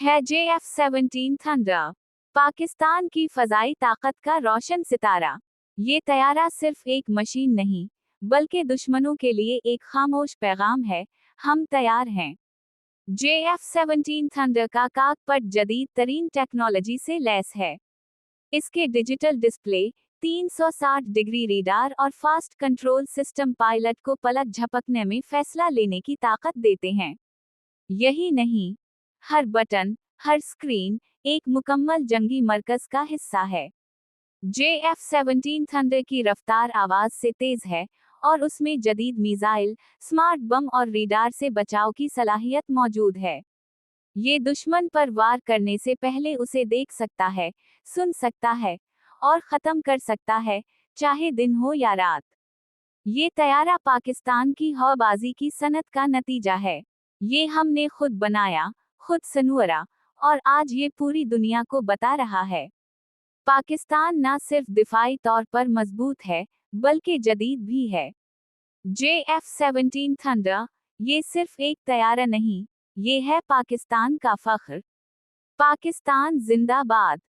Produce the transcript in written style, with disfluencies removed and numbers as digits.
है JF-17 thunder, Pakistan की फजाई ताकत का रोशन सितारा। ये तैयारा सिर्फ एक मशीन नहीं, बल्कि दुश्मनों के लिए एक खामोश पैगाम है, हम तैयार हैं। JF-17 थंडर का काकपट जदीद तरीन टेक्नोलॉजी से लैस है। इसके डिजिटल डिस्प्ले, 360 डिग्री रीडार और फास्ट कंट्रोल सिस्टम पायलट को पलक झपकने में फैसला लेने की ताकत देते हैं। यही नहीं, हर बटन, हर स्क्रीन एक मुकम्मल जंगी मरकज का हिस्सा है। JF-17 थंडर की रफ्तार आवाज से तेज है और उसमें जदीद मिसाइल, स्मार्ट बम और रीडार से बचाव की सलाहियत मौजूद है। ये दुश्मन पर वार करने से पहले उसे देख सकता है, सुन सकता है और खत्म कर सकता है, चाहे दिन हो या रात। ये तैयारा पाकिस्तान की हौबाजी की सनत का नतीजा है। ये हमने खुद बनाया, खुद सनुरा, और आज ये पूरी दुनिया को बता रहा है। पाकिस्तान न सिर्फ दिफाई तौर पर मजबूत है, बल्कि जदीद भी है। JF-17 थंडर, ये सिर्फ एक तैयारा नहीं, ये है पाकिस्तान का फख्र। पाकिस्तान जिंदाबाद।